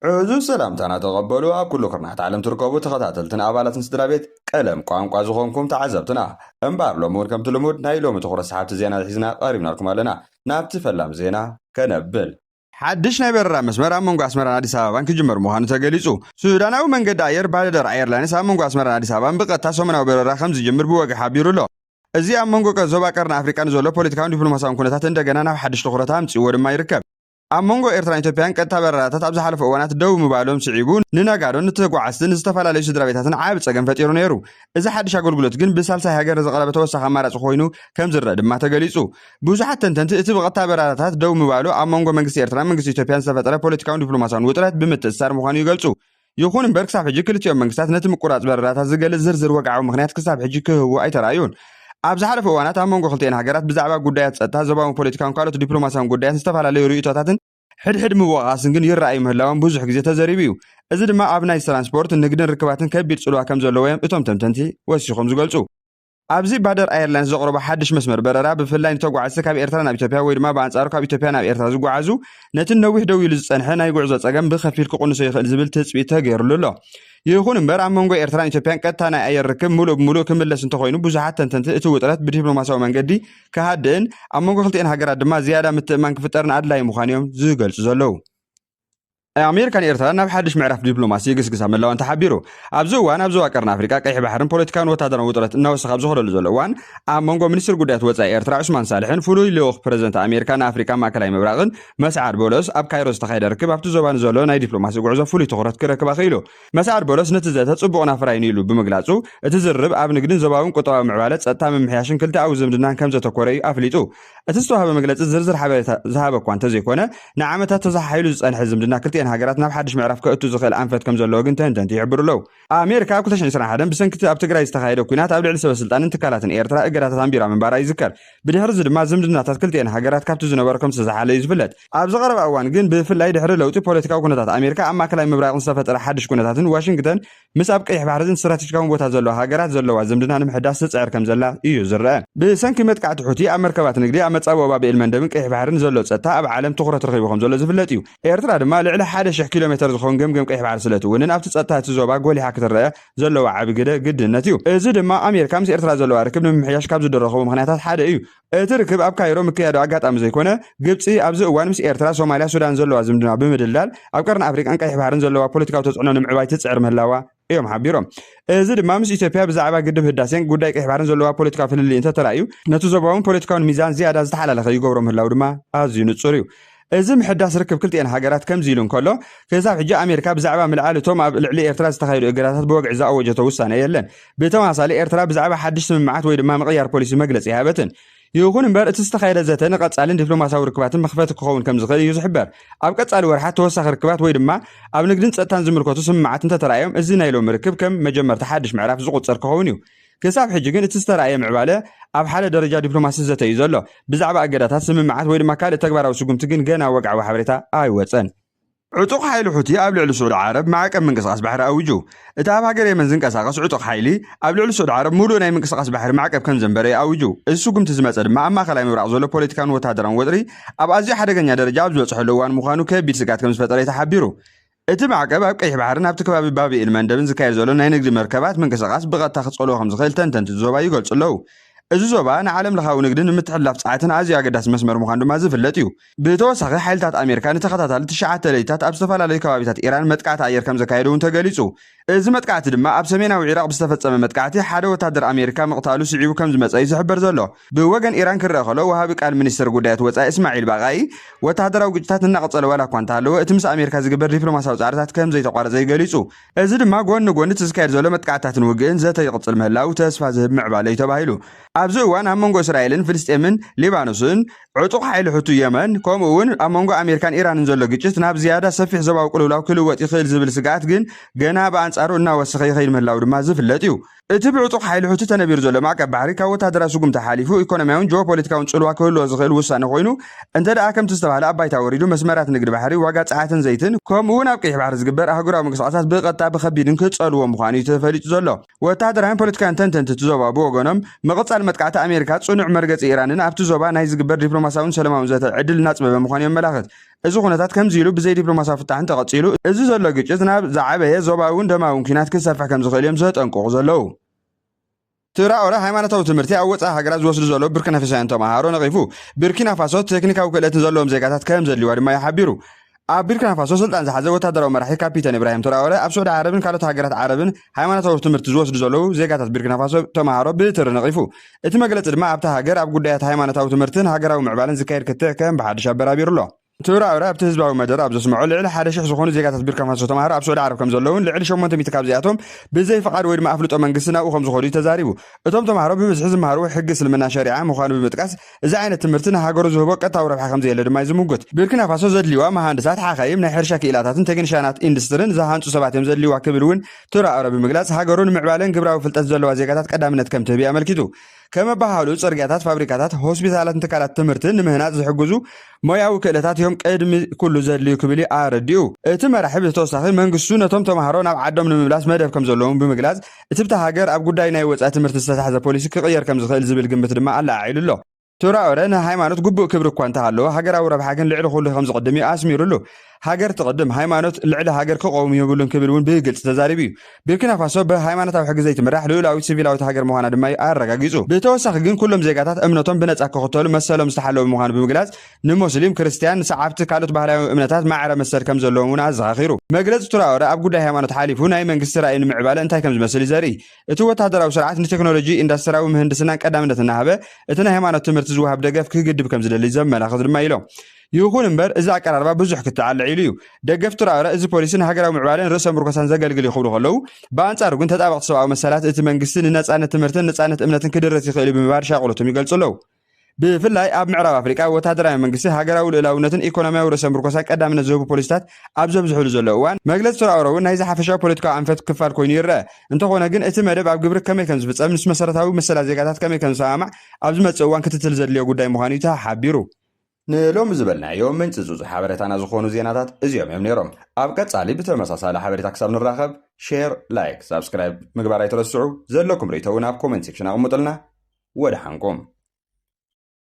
عزو سلام تانا تقبلوا كل كرنات عالم تركبوا تخطاتلتنا أبالات نسدرابيت قلم قوانقوا زخونكم تعذبتنا انبار لومور كم تلمود نايلوم تخرس حابت زينا الحزنا قريبنا لكم لنا نابت فلام زينا كنبل حدش نبرر مسمر منغو اسمران አዲስ አበባን ክጅመር መሆኑ ተገሊጹ ሱዳናዊ መንገድ አየር ባለደር አየርላይንስ መንጎ አስመራን አዲስ አበባን በቀጥታ ሰሞናዊ በረራ ከምዝ ጅምር ብወገ ሓቢሩሎ እዚ ኣብ መንጎ ከዞባ ቀርና አፍሪካን ዘሎ ፖለቲካዊ ዲፕሎማሲያዊ ኩነታት እንደገና ናብ ሓድሽ ትኹረት ኣምፂዎ ድማ ይርከብ ኣብ መንጎ ኤርትራን ኢትዮጵያን ቀጥታ በረራታት ኣብ ዝሓለፈ እዋናት ደው ምባሎም ስዒቡ ንነጋዶን ንተጓዓዝትን ዝተፈላለዩ ስድራቤታትን ዓብ ፀገም ፈጢሩ ነይሩ እዚ ሓድሽ ኣገልግሎት ግን ብሳልሳይ ሃገር ዝቐረበ ተወሳኺ ኣማራፂ ኮይኑ ከም ዝረአ ድማ ተገሊጹ ብዙሓት ተንተንቲ እቲ ብቐጥታ በረራታት ደው ምባሉ ኣብ መንጎ መንግስቲ ኤርትራን መንግስቲ ኢትዮጵያን ዝተፈጠረ ፖለቲካዊ ዲፕሎማሲያዊ ውጥረት ብምትእስሳር ምዃኑ ይገልጹ ይኹን እምበር ክሳብ ሕጂ ክልቲኦም መንግስታት ነቲ ምቁራፅ በረራታት ዝገልጽ ዝርዝር ወግዓዊ ምክንያት ክሳብ ሕጂ ክህቡ ኣይተረኣዩን ኣብ ዝሓለፈ እዋናት ኣብ መንጎ ክልቲአን ሃገራት ብዛዕባ ጉዳያት ፀጥታ ዞባዊ ፖለቲካውን ካልኦት ዲፕሎማሲያውን ጉዳያት ዝተፈላለዩ ርእይቶታትን ሕድሕድ ምወቃስን ግን ይረኣዩ ምህላዎም ብዙሕ ግዜ ተዘሪቡ እዩ እዚ ድማ ኣብ ናይ ትራንስፖርት ንግድን ርክባትን ከቢድ ጽልዋ ከም ዘለዎ እቶም ተንተንቲ ወሲኾም ዝገልጹ ኣብዚ ባደር አየርላይንስ ዘቕረበ ሓድሽ መስመር በረራ ብፍላይ ተጓዓዝቲ ካብ ኤርትራ ናብ ኢትዮጵያ ወይ ድማ በኣንጻሩ ካብ ኢትዮጵያ ናብ ኤርትራ ዝጓዓዙ ነቲ ነዊሕ ደው ኢሉ ዝጸንሐ ናይ ጉዕዞ ፀገም ብኸፊል ክቕንሶ ይኽእል ዝብል ትፅቢት ተገይሩሉ ኣሎ ይኹን እምበር ኣብ መንጎ ኤርትራን ኢትዮጵያን ቀጥታ ናይ ኣየር ርክብ ሙሉእ ብሙሉእ ክምለስ እንተኮይኑ ብዙሓት ተንተንቲ እቲ ውጥረት ብዲፕሎማሲያዊ መንገዲ ክሃድእን ኣብ መንጎ ክልቲአን ሃገራት ድማ ዝያዳ ምትእምማን ክፍጠርን ኣድላይ ምዃኑ እዮም ዝገልጹ ዘለዉ ኣሜሪካን ኤርትራን ናብ ሓድሽ ምዕራፍ ዲፕሎማሲ ይግስግሳ ምህላወን ተሓቢሩ ኣብዚ እዋን ኣብ ዞባ ቀርኒ አፍሪካ ቀይሕ ባሕርን ፖለቲካውን ወታደራዊ ውጥረት እናወሰኸ ኣብ ዝኸደሉ ዘሎ እዋን ኣብ መንጎ ሚኒስትር ጉዳያት ወፃኢ ኤርትራ ዑስማን ሳልሕን ፍሉይ ልኡኽ ፕረዚደንት ኣሜሪካ ንኣፍሪካ ማእከላዊ ምብራቕን መስዓድ ቦሎስ ኣብ ካይሮ ዝተኻየደ ርክብ ኣብቲ ዞባ ንዘሎ ናይ ዲፕሎማሲ ጉዕዞ ፍሉይ ትኹረት ክረክባ ክኢሉ መስዓድ ቦሎስ ነቲ ዘተ ጽቡቕ ናፍራይን ኢሉ ብምግላጹ እቲ ዝርብ ኣብ ንግድን ዞባውን ቁጠባዊ ምዕባለ ፀጥታ ምምሕያሽን ክልቲኣዊ ዝምድናን ከም ዘተኮረ እዩ ኣፍሊጡ እቲ ዝተዋህበ መግለፂ ዝርዝር ሓበሬታ ዝሃበ እኳ እንተዘይኮነ ንዓመታት ተዘሓሒሉ ዝፀንሐ ዝምድና ክልቲአን ሃገራት ናብ ሓድሽ ምዕራፍ ከእቱ ዝኽእል ኣንፈት ከም ዘለዎ ግን ተንተንቲ ይሕብሩ ኣለዉ ኣሜሪካ ኣብ 2021 ብሰንኪቲ ኣብ ትግራይ ዝተኻየደ ኩናት ኣብ ልዕሊ ሰበስልጣንን ትካላትን ኤርትራ እገዳታት ኣንቢራ ምንባራ ይዝከር ብድሕሪ እዚ ድማ ዝምድናታት ክልቲአን ሃገራት ካብቲ ዝነበረ ከም ዝተዘሓለ እዩ ዝፍለጥ ኣብ ዝቐረበ እዋን ግን ብፍላይ ድሕሪ ለውጢ ፖለቲካዊ ኩነታት ኣሜሪካ ኣብ ማእከላዊ ምብራቕን ዝተፈጠረ ሓድሽ ኩነታትን ዋሽንግተን ምስ ኣብ ቀይሕ ባሕርን ስትራቴጂካዊ ቦታ ዘለዋ ሃገራት ዘለዋ ዝምድና ንምሕዳስ ትፅዕር ከም ዘላ እዩ ዝረአ ብሰንኪ መጥቃዕቲ ሕቲ ኣብ መርከባት ንግዲ ኣብ መጻብ ወባ ብኤል መንደብን ቀይሕ ባሕርን ዘሎ ፀጥታ ኣብ ዓለም ትኹረት ረኺቡ ከም ዘሎ ዝፍለጥ እዩ ኤርትራ ድማ ልዕሊ 1000 ኪሎ ሜትር ዝኸውን ገምገም ቀይሕ ባሕሪ ስለት እውንን ኣብቲ ፀጥታ እቲ ዞባ ጎሊሓ ክትረአ ዘለዋ ዓቢ ግደ ግድነት እዩ እዚ ድማ ኣሜሪካ ምስ ኤርትራ ዘለዋ ርክብ ንምምሕያሽ ካብ ዝደረኸቡ ምክንያታት ሓደ እዩ እቲ ርክብ ኣብ ካይሮ ምክያዱ ኣጋጣሚ ዘይኮነ ግብፂ ኣብዚ እዋን ምስ ኤርትራ ሶማልያ ሱዳን ዘለዋ ዝምድና ብምድላል ኣብ ቀርኒ ኣፍሪቃን ቀይሕ ባሕርን ዘለዋ ፖለቲካዊ ተፅዕኖ ንምዕባይ ትፅዕር ምህላዋ እዮም ሓቢሮም እዚ ድማ ምስ ኢትዮጵያ ብዛዕባ ግድብ ህዳሴን ጉዳይ ቀይሕ ባሕርን ዘለዋ ፖለቲካዊ ፍልልይ እንተተራእዩ ነቲ ዞባውን ፖለቲካውን ሚዛን ዝያዳ ዝተሓላለኸ ይገብሮ ምህላው ድማ ኣዝዩ ንጹር እዩ እዚ ምሕዳስ ርክብ ክልቲአን ሃገራት ከምዚ ኢሉ እንከሎ ክሳብ ሕጂ ኣሜሪካ ብዛዕባ ምልዓል እቶም ኣብ ልዕሊ ኤርትራ ዝተኻየዱ እገዳታት ብወግዒ ዝኣወጀቶ ውሳነ የለን ብተመሳሳሊ ኤርትራ ብዛዕባ ሓድሽ ስምምዓት ወይ ድማ ምቕያር ፖሊሲ መግለፂ ይሃበትን ይኹን እምበር እቲ ዝተኻየደ ዘተ ንቐጻልን ዲፕሎማሲያዊ ርክባትን መኽፈቲ ክኸውን ከም ዝኽእል እዩ ዝሕበር ኣብ ቀጻሊ ወርሓት ተወሳኺ ርክባት ወይ ድማ ኣብ ንግድን ፀጥታን ዝምልከቱ ስምምዓት እንተተራእዮም እዚ ናይ ሎሚ ርክብ ከም መጀመርታ ሓድሽ ምዕራፍ ዝቑፀር ክኸውን እዩ ክሳብ ሕጂ ግን እቲ ዝተረኣየ ምዕባለ ኣብ ሓደ ደረጃ ዲፕሎማሲ ዘተ እዩ ዘሎ ብዛዕባ እገዳታት ስምምዓት ወይ ድማ ካልእ ተግባራዊ ስጉምቲ ግን ገና ወግዓዊ ሓበሬታ ኣይወፀን ዕጡቕ ሓይሊ ሕቲ ኣብ ልዕሊ ስዑድ ዓረብ ማዕቀብ ምንቅስቓስ ባሕሪ ኣውጁ እቲ ኣብ ሃገር የመን ዝንቀሳቐስ ዕጡቕ ሓይሊ ኣብ ልዕሊ ስዑድ ዓረብ ሙሉእ ናይ ምንቅስቓስ ባሕሪ ማዕቀብ ከም ዘንበረ ኣውጁ እዚ ስጉምቲ ዝመፀ ድማ ኣብ ማእከላዊ ምብራቕ ዘሎ ፖለቲካውን ወታደራውን ወጥሪ ኣብ ኣዝዩ ሓደገኛ ደረጃ ኣብ ዝበፅሐሉ እዋን ምዃኑ ከቢድ ስጋት ከም ዝፈጠረ ተሓቢሩ እቲ ማዕቀብ ኣብ ቀይሕ ባሕርን ኣብቲ ከባቢ ባቢኤል መንደብን ዝካየድ ዘሎ ናይ ንግዲ መርከባት ምንቅስቓስ ብቐጥታ ክጸልዎ ከም ዝኽእል ተንተንቲ ዞባ ይገልጹ ኣለዉ እዚ ዞባ ንዓለም ለኻዊ ንግድን ንምትሕልላፍ ፀዓትን ኣዝዩ ኣገዳሲ መስመር ምዃኑ ድማ ዝፍለጥ እዩ ብተወሳኺ ሓይልታት ኣሜሪካ ንተኸታታሊ 9 ሌሊታት ኣብ ዝተፈላለዩ ከባቢታት ኢራን መጥቃዕቲ ኣየር ከም ዘካየዱ እውን ተገሊጹ እዚ መጥቃዕቲ ድማ ኣብ ሰሜናዊ ኢራቅ ብዝተፈጸመ መጥቃዕቲ ሓደ ወታደር ኣሜሪካ ምቕታሉ ስዒቡ ከም ዝመፀ እዩ ዝሕበር ዘሎ ብወገን ኢራን ክረአ ከሎ ወሃቢ ቃል ሚኒስትር ጉዳያት ወፃኢ እስማዒል ባቃይ ወታደራዊ ግጭታት እናቐፀለ ዋላ እኳ እንተሃለወ እቲ ምስ ኣሜሪካ ዝግበር ዲፕሎማሲያዊ ፃዕርታት ከም ዘይተቋረፀ ይገሊጹ እዚ ድማ ጎኒ ጎኒ እቲ ዝካየድ ዘሎ መጥቃዕትታትን ውግእን ዘተ ይቕፅል ምህላው ተስፋ ዝህብ ምዕባለ እዩ ተባሂሉ ኣብዚ እዋን ኣብ መንጎ እስራኤልን ፍልስጤምን ሊባኖስን ዕጡቕ ሓይሊ ሕቱ የመን ከምኡ እውን ኣብ መንጎ ኣሜሪካን ኢራንን ዘሎ ግጭት ናብ ዝያዳ ሰፊሕ ዞባዊ ቅልውላው ክልወጥ ይኽእል ዝብል ስጋኣት ግን ገና ብኣንጻሩ እናወሰኸ ይኸይድ ምህላው ድማ ዝፍለጥ እዩ እቲ ብዕጡቕ ሓይሊ ሕቱ ተነቢሩ ዘሎ ማዕቀብ ባሕሪ ካብ ወታደራዊ ስጉምቲ ሓሊፉ ኢኮኖምያውን ጂኦፖለቲካውን ፅልዋ ክህልዎ ዝኽእል ውሳነ ኮይኑ እንተ ደኣ ከምቲ ዝተባሃለ ኣብ ባይታ ወሪዱ መስመራት ንግዲ ባሕሪ ዋጋ ፀዓትን ዘይትን ከምኡ እውን ኣብ ቀይሕ ባሕሪ ዝግበር ኣህጉራዊ ምንቅስቓሳት ብቐጥታ ብኸቢድን ክፀልዎ ምዃኑ እዩ ተፈሊጡ ዘሎ ወታደራዊን ፖለቲካን ተንተንቲ እቲ ዞባ ብወገኖም ምቕፃል መጥቃዕቲ ኣሜሪካ ጽኑዕ መርገፂ ኢራንን ኣብቲ ዞባ ናይ ዝግበር ዲፕሎማሲያውን ሰላማውን ዘተ ዕድል እናፅበበ ምዃኑ የመላኽት እዚ ኩነታት ከምዚ ኢሉ ብዘይ ዲፕሎማስያዊ ፍታሕን ተቐፂሉ እዚ ዘሎ ግጭት ናብ ዝዓበየ ዞባውን ደማውን ኩናት ክሰፍሕ ከም ዝኽእል እዮም ዘጠንቅቑ ዘለዉ ትራኦሬ ሃይማኖታዊ ትምህርቲ ኣብ ወፃኢ ሃገራት ዝወስዱ ዘለዉ ቡርኪና ፋሶውያን ተምሃሮ ነቒፉ ቡርኪና ፋሶ ቴክኒካዊ ክእለት ዘለዎም ዜጋታት ከም ዘድልይዋ ድማ ይሓቢሩ ኣብ ቡርኪና ፋሶ ስልጣን ዝሓዘ ወታደራዊ መራሒ ካፒተን ኢብራሂም ትራኦሬ ኣብ ሳዑዲ ዓረብን ካልኦት ሃገራት ዓረብን ሃይማኖታዊ ትምህርቲ ዝወስዱ ዘለዉ ዜጋታት ቡርኪና ፋሶ ተምሃሮ ብትሪ ነቒፉ እቲ መግለፂ ድማ ኣብታ ሃገር ኣብ ጉዳያት ሃይማኖታዊ ትምህርትን ሃገራዊ ምዕባልን ዝካየድ ክትዕ ከም ብሓድሽ ኣበራቢሩ ኣሎ ትራኦሬ ኣብቲ ህዝባዊ መደር ኣብ ዘስምዖ ልዕሊ 1,000 ዝኾኑ ዜጋታት ቡርኪና ፋሶ ተምሃሮ ኣብ ሳዑዲ ዓረብ ከም ዘለውን ልዕሊ 800 ካብ ዚኣቶም ብዘይ ፍቃድ ወይ ድማ ኣፍልጦ መንግስቲ ናብኡ ከም ዝኸዱ ተዛሪቡ እቶም ተምሃሮ ብብዝሒ ዝመሃሩ ሕጊ እስልምና ሸሪዓ ምዃኑ ብምጥቃስ እዚ ዓይነት ትምህርቲ ንሃገሩ ዝህቦ ቀጥታዊ ረብሓ ከም ዘየለ ድማ ይዝምጉት ቡርኪና ፋሶ ዘድልይዋ መሃንድሳት ሓኻይም ናይ ሕርሻ ክኢላታትን ቴክኒሽያናት ኢንዱስትሪን ዝሃንፁ ሰባት እዮም ዘድልይዋ ክብል እውን ትራኦሬ ብምግላጽ ሃገሩ ንምዕባለን ግብራዊ ፍልጠት ዘለዋ ዜጋታት ቀዳምነት ከም ትህብ ኣመልኪቱ ከመባሃሉ ጽርግያታት ፋብሪካታት ሆስፒታላትን ትካላት ትምህርትን ንምህናፅ ዝሕግዙ ሞያዊ ክእለታት እዮም ቅድሚ ኩሉ ዘድልዩ ክብል ኣረዲኡ እቲ መራሒ ብተወሳኺ መንግስቱ ነቶም ተምሃሮ ናብ ዓዶም ንምምላስ መደብ ከም ዘለዎም ብምግላጽ እቲ ብታ ሃገር ኣብ ጉዳይ ናይ ወፃኢ ትምህርቲ ዝተታሕዘ ፖሊሲ ክቕየር ከም ዝኽእል ዝብል ግምት ድማ ኣላዓዒሉ ኣሎ ትራኦሬ ንሃይማኖት ግቡእ ክብሪ እኳ እንተሃለዎ ሃገራዊ ረብሓ ግን ልዕሊ ኩሉ ከም ዝቕድም እዩ ኣስሚሩሉ ሃገር ትቕድም ሃይማኖት ልዕሊ ሃገር ክቆም ይብሉን ክብል እውን ብግልፂ ተዛሪቡ እዩ ቡርኪና ፋሶ ብሃይማኖታዊ ሕጊ ዘይትምራሕ ልኡላዊት ሲቪላዊት ሃገር ምዃና ድማ ኣረጋጊጹ ብተወሳኺ ግን ኩሎም ዜጋታት እምነቶም ብነፃ ክኽተሉ መሰሎም ዝተሓለዉ ምዃኑ ብምግላጽ ንሙስሊም ክርስቲያን ንሰዓብቲ ካልኦት ባህላዊ እምነታት ማዕረ መሰል ከም ዘለዎም እውን ኣዘኻኺሩ መግለፂ ትራኦሬ ኣብ ጉዳይ ሃይማኖት ሓሊፉ ናይ መንግስቲ ራእይ ንምዕባለ እንታይ ከም ዝመስል ዘርኢ እቲ ወታደራዊ ስርዓት ንቴክኖሎጂ ኢንዳስትሪያዊ ምህንድስናን ቀዳምነት እናሃበ እቲ ናይ ሃይማኖት ትምህርቲ ዝውሃብ ደገፍ ክግድብ ከም ዝደሊ ዘመላኽት ድማ ኢሎም ይኹን እምበር እዚ ኣቀራርባ ብዙሕ ክትዓልዕ ኢሉ እዩ ደገፍ ትራኦሬ እዚ ፖሊሲ ንሃገራዊ ምዕባለን ርእሰ ምርኮሳን ዘገልግል ይኽብሉ ከለዉ ብኣንጻሩ ግን ተጣበቕቲ ሰብኣዊ መሰላት እቲ መንግስቲ ንነፃነት ትምህርትን ነፃነት እምነትን ክድረስ ይኽእል ብምባል ሻቕሎቶም ይገልጹ ኣለዉ ብፍላይ ኣብ ምዕራብ ኣፍሪቃ ወታደራዊ መንግስቲ ሃገራዊ ልዕላውነትን ኢኮኖምያዊ ርእሰ ምርኮሳን ቀዳምነት ዝህቡ ፖሊሲታት ኣብ ዘብዝሕሉ ዘሎ እዋን መግለፂ ትራኦሬ እውን ናይ ዝሓፈሻዊ ፖለቲካዊ ኣንፈት ክፋል ኮይኑ ይርአ እንተኾነ ግን እቲ መደብ ኣብ ግብሪ ከመይ ከም ዝፍፀም ምስ መሰረታዊ መሰላት ዜጋታት ከመይ ከም ዝሰማማዕ ኣብ ዝመፅእ እዋን ክትትል ዘድልዮ ጉዳይ ምዃኑ እዩ ተሓቢሩ ንሎም ዝበልናዮም ምንጭ ዝፁ ሓበሬታና ዝኾኑ ዜናታት እዚኦም እዮም ነይሮም ኣብ ቀጻሊ ብተመሳሳሊ ሓበሬታ ክሳብ ንራኸብ ሼር ላይክ ሳብስክራይብ ምግባር ኣይትረስዑ ዘለኩም ርእቶ እውን ኣብ ኮሜንት ሴክሽን ኣቕሙጥልና ወደ ሓንኩም